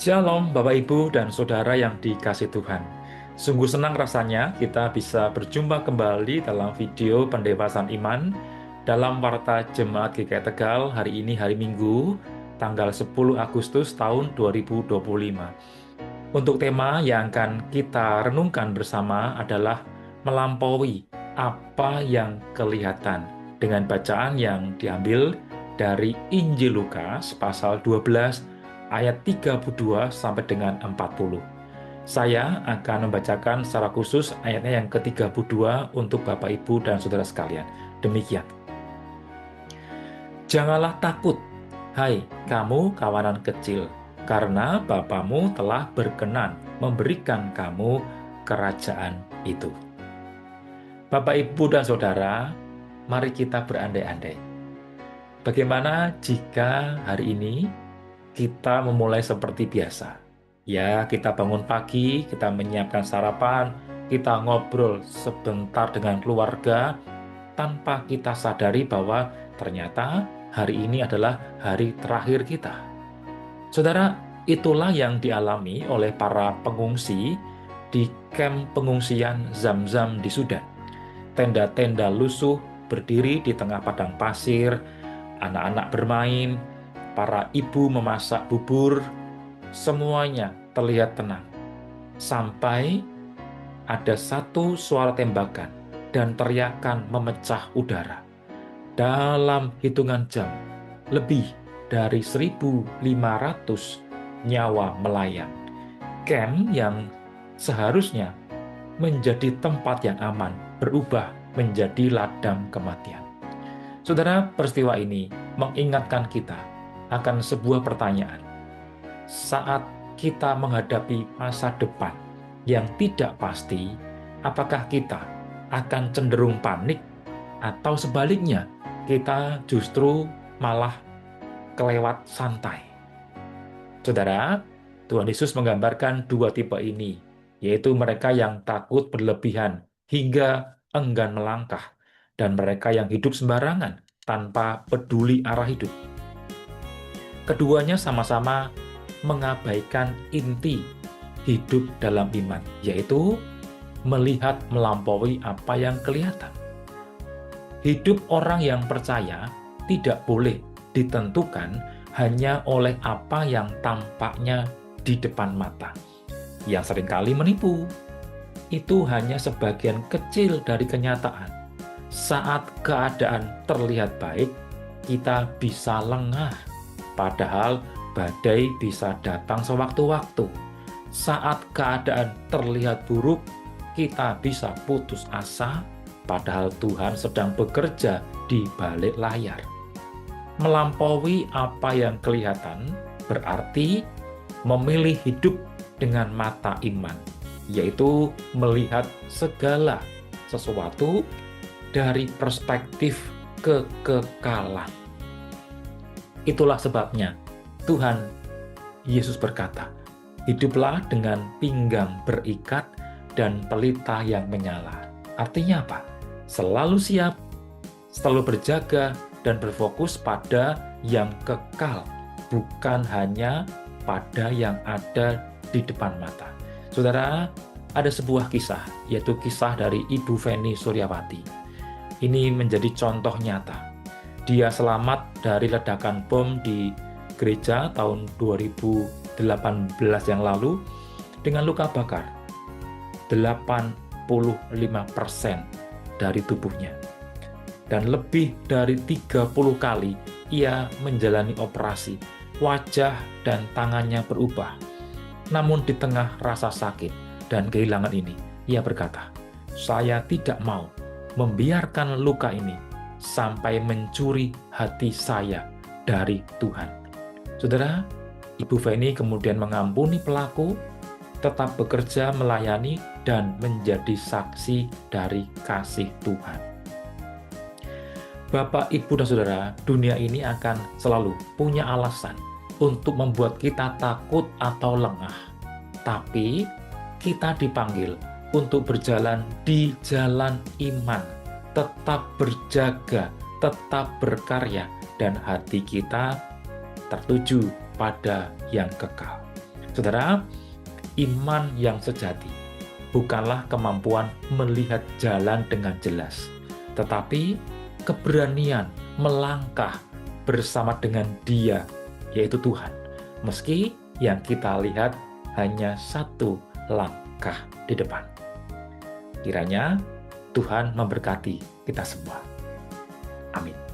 Shalom Bapak Ibu dan Saudara yang dikasih Tuhan. Sungguh senang rasanya kita bisa berjumpa kembali dalam video pendewasaan iman dalam Warta Jemaat GKI Tegal hari ini hari Minggu, tanggal 10 Agustus tahun 2025. Untuk tema yang akan kita renungkan bersama adalah melampaui apa yang kelihatan dengan bacaan yang diambil dari Injil Lukas pasal 12 ayat 32 sampai dengan 40. Saya akan membacakan secara khusus ayatnya yang ke-32 untuk Bapak, Ibu, dan Saudara sekalian. Demikian. Janganlah takut, hai kamu kawanan kecil, karena Bapamu telah berkenan memberikan kamu kerajaan itu. Bapak, Ibu, dan Saudara, mari kita berandai-andai. Bagaimana jika hari ini kita memulai seperti biasa? Ya, kita bangun pagi, kita menyiapkan sarapan, kita ngobrol sebentar dengan keluarga, tanpa kita sadari bahwa ternyata hari ini adalah hari terakhir kita. Saudara, itulah yang dialami oleh para pengungsi di kamp pengungsian Zam-Zam di Sudan. Tenda-tenda lusuh berdiri di tengah padang pasir, anak-anak bermain, para ibu memasak bubur, semuanya terlihat tenang. Sampai ada satu suara tembakan dan teriakan memecah udara. Dalam hitungan jam, lebih dari 1.500 nyawa melayang. Camp yang seharusnya menjadi tempat yang aman berubah menjadi ladang kematian. Saudara, peristiwa ini mengingatkan kita akan sebuah pertanyaan. Saat kita menghadapi masa depan yang tidak pasti, apakah kita akan cenderung panik atau sebaliknya kita justru malah kelewat santai? Saudara, Tuhan Yesus menggambarkan dua tipe ini, yaitu mereka yang takut berlebihan hingga enggan melangkah, dan mereka yang hidup sembarangan tanpa peduli arah hidup. Keduanya sama-sama mengabaikan inti hidup dalam iman, yaitu melihat melampaui apa yang kelihatan. Hidup orang yang percaya tidak boleh ditentukan hanya oleh apa yang tampaknya di depan mata, yang seringkali menipu. Itu hanya sebagian kecil dari kenyataan. Saat keadaan terlihat baik, kita bisa lengah, padahal badai bisa datang sewaktu-waktu. Saat keadaan terlihat buruk, kita bisa putus asa, padahal Tuhan sedang bekerja di balik layar. Melampaui apa yang kelihatan berarti memilih hidup dengan mata iman, yaitu melihat segala sesuatu dari perspektif kekekalan. Itulah sebabnya Tuhan Yesus berkata, hiduplah dengan pinggang berikat dan pelita yang menyala. Artinya apa? Selalu siap, selalu berjaga, dan berfokus pada yang kekal, bukan hanya pada yang ada di depan mata. Saudara, ada sebuah kisah, yaitu kisah dari Ibu Feni Suryawati. Ini menjadi contoh nyata. Dia selamat dari ledakan bom di gereja tahun 2018 yang lalu dengan luka bakar 85% dari tubuhnya. Dan lebih dari 30 kali ia menjalani operasi. Wajah dan tangannya berubah. Namun di tengah rasa sakit dan kehilangan ini, ia berkata, saya tidak mau membiarkan luka ini sampai mencuri hati saya dari Tuhan. Saudara, Ibu Feni kemudian mengampuni pelaku, tetap bekerja melayani, dan menjadi saksi dari kasih Tuhan. Bapak, Ibu, dan Saudara, dunia ini akan selalu punya alasan untuk membuat kita takut atau lengah. Tapi kita dipanggil untuk berjalan di jalan iman, tetap berjaga, tetap berkarya, dan hati kita tertuju pada yang kekal. Saudara, iman yang sejati bukanlah kemampuan melihat jalan dengan jelas, tetapi keberanian melangkah bersama dengan Dia, yaitu Tuhan, meski yang kita lihat hanya satu langkah di depan. Kiranya Tuhan memberkati kita semua. Amin.